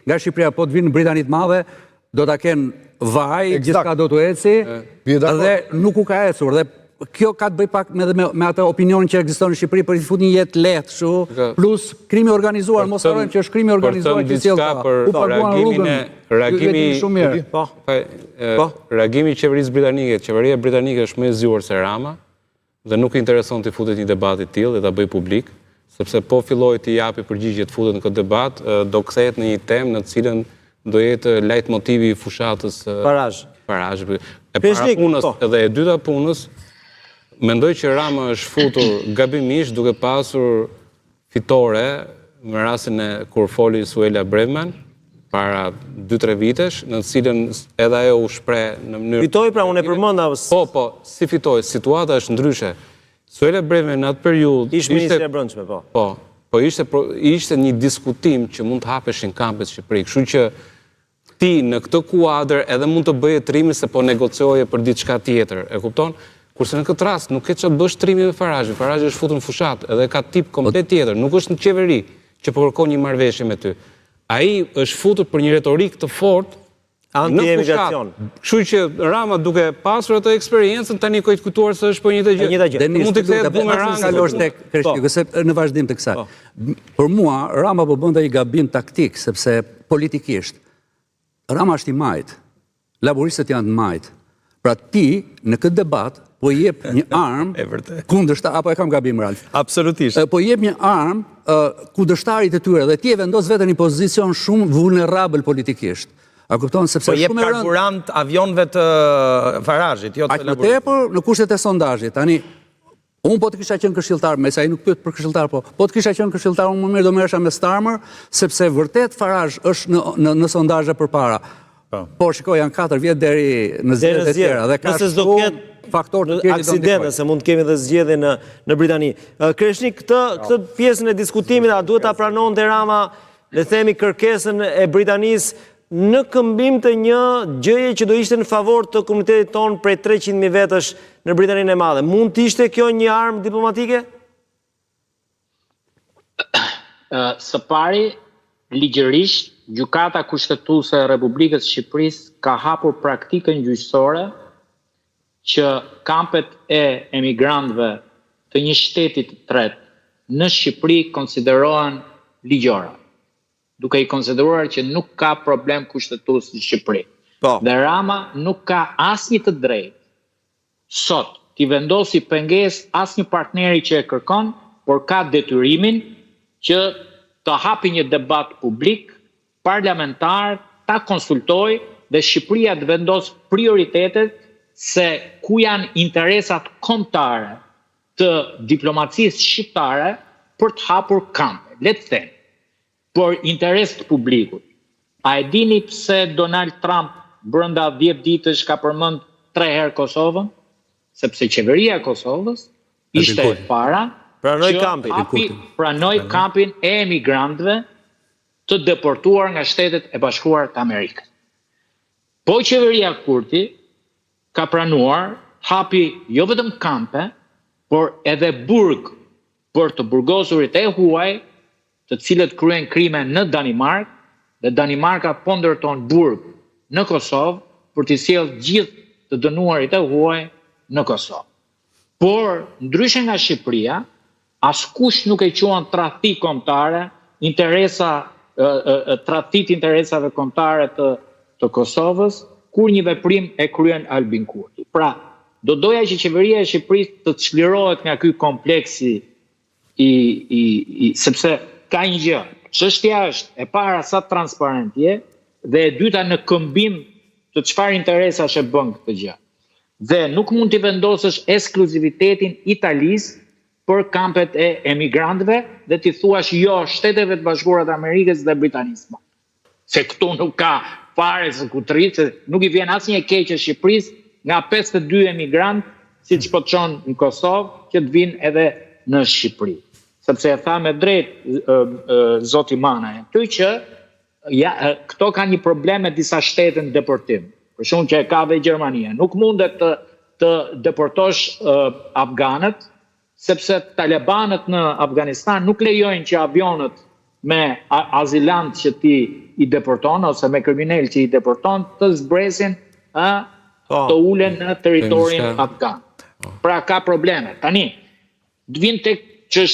nga Shqipëria, po të vinë në Britani të Madhe, do ta kenë vaj, gjithçka do të eci, dhe nuk u ka ecur. Dhe kjo ka të bëj pak me atë opinionin që ekziston në Shqipëri për të futur një jetë lehtë kështu, plus krimi organizuar, mos harrojmë që është krimi organizuar që sjell ta. U paguan rrugën. Reagimi i qeverisë britanike, qeveria britanike është më e zgjuar se Rama dhe nuk i intereson të futet një debat i tillë dhe ta bëj publik, sepse po filloi të japi përgjigje të futet në këtë debat, do kthehet në një temë në të cilën do jetë lejtmotivi i fushatës Farage. E para punës edhe e dyta punës, mendoj që Rama është futur gabimisht duke pasur fitore në rastin e kur foli Suela Braverman para 2-3 vitesh, në të cilën edhe ajo u shpreh në mënyrë. Fitoi, pra unë e përmenda. Po, si fitoi, situata është ndryshe. Suela Braverman në atë periudhë ishte ministre e brendshme, po. Po ishte një diskutim që mund të hapeshin kampet Shqipëri, kështu që ti në këtë kuadër edhe mund të bëje trimi se po negocioje për diçka tjetër, e kupton? Kurse në këtë rast nuk ke çfarë bësh trimi me Farazhin. Farazhi është futur në fushat edhe ka tip komplet tjetër, nuk është në qeveri që po kërkon një marrëveshje me ty. Ai është futur për një retorik të fortë anti-emigracion. Kështu që Rama duke pasur atë eksperiencën tani ko i kujtuar se është po njëjtë gjë. Mund të kthehet bumerang kalosh tek Kreshniku, se në vazhdim të kësaj. Për mua Rama po bënte një gabim taktik, sepse politikisht Rama është i majt. Laboristët janë të majt. Pra ti në këtë debat po jep një armë kundërshtar, apo e kam gabim Ralf? Absolutisht. Po jep një armë kundërshtarit e tyre dhe ti e vendos veten në një pozicion shumë vulnerabël politikisht. A kupton sepse po jep karburant avionëve të Farazhit, jo të Aq më tepër në kushtet e sondazhit. Tani unë po të kisha qenë këshilltar, me sa ai nuk pyet për këshilltar, po të kisha qenë këshilltar, unë më mirë do merresha me Starmer, sepse vërtet Farage është në sondazhe përpara. Po shikoj, janë 4 vjet deri në zgjedhjet e tjera dhe ka shumë faktor të tjerë aksidente, se mund të kemi dhe zgjedhje në Britani. Kreshnik, këtë pjesën e diskutimit, a duhet ta pranonte Rama, le themi, kërkesën e Britanisë në këmbim të një gjëje që do ishte në favor të komunitetit tonë prej 300.000 vetësh në Britaninë e Madhe. Mund të ishte kjo një armë diplomatike? Së pari, ligjërisht, Gjykata Kushtetuese e Republikës Shqipërisë ka hapur praktikën gjyqësore që kampet e emigrantëve të një shteti të tretë në Shqipëri konsiderohen ligjore, duke i konsideruar që nuk ka problem kushtetues në Shqipëri. Dhe Rama nuk ka asnjë të drejtë sot t'i vendosi pengesë asnjë partneri që e kërkon, por ka detyrimin që të hapi një debat publik parlamentar, ta konsultoj dhe Shqipëria të vendos prioritetet se ku janë interesat kombëtare të diplomacisë shqiptare për të hapur kampe, le të them, por interes të publikut. A e dini pse Donald Trump brenda 10 ditësh ka përmend 3 herë Kosovën? Sepse qeveria e Kosovës ishte e para pranoi kampin e emigrantëve të deportuar nga Shtetet e Bashkuara të Amerikës. Po qeveria Kurti ka pranuar hapi jo vetëm kampe, por edhe burg për të burgosurit e huaj, të cilët kryen krime në Danimark, dhe Danimarka po ndërton burg në Kosovë për të sjellë gjithë të dënuarit e huaj në Kosovë. Por ndryshe nga Shqipëria, askush nuk e quan tradhti kombëtare, tradhtit interesave kombëtare të Kosovës, kur një veprim e kryen Albin Kurti. Pra, do doja që qeveria e Shqipërisë të çlirohet nga ky kompleksi sepse ka një gjë. Çështja është e para sa transparentje dhe e dyta në këmbim të çfarë interesash e bën këtë gjë. Dhe nuk mund t'i vendosësh ekskluzivitetin Italisë për kampet e emigrantëve dhe t'i thuash jo Shteteve të Bashkuara të Amerikës dhe Britanisë. Se këtu nuk ka fare së kutrit, se nuk i vjen asnjë keqe Shqipërisë nga 52 emigrantë, siç po çon në Kosovë, që të vinë edhe në Shqipëri. Sepse e tha me drejt zoti Manaj, që këto kanë një problem me disa shtete në deportim. Për shkak që e ka dhe Gjermania. Nuk mundet të deportosh afganët, sepse talibanët në Afganistan nuk lejojnë që avionët me azilant që ti i deporton, ose me kriminal që i deporton, të zbresin të ulen në teritorin afgan. Pra ka probleme. Tani, vjen tek çështja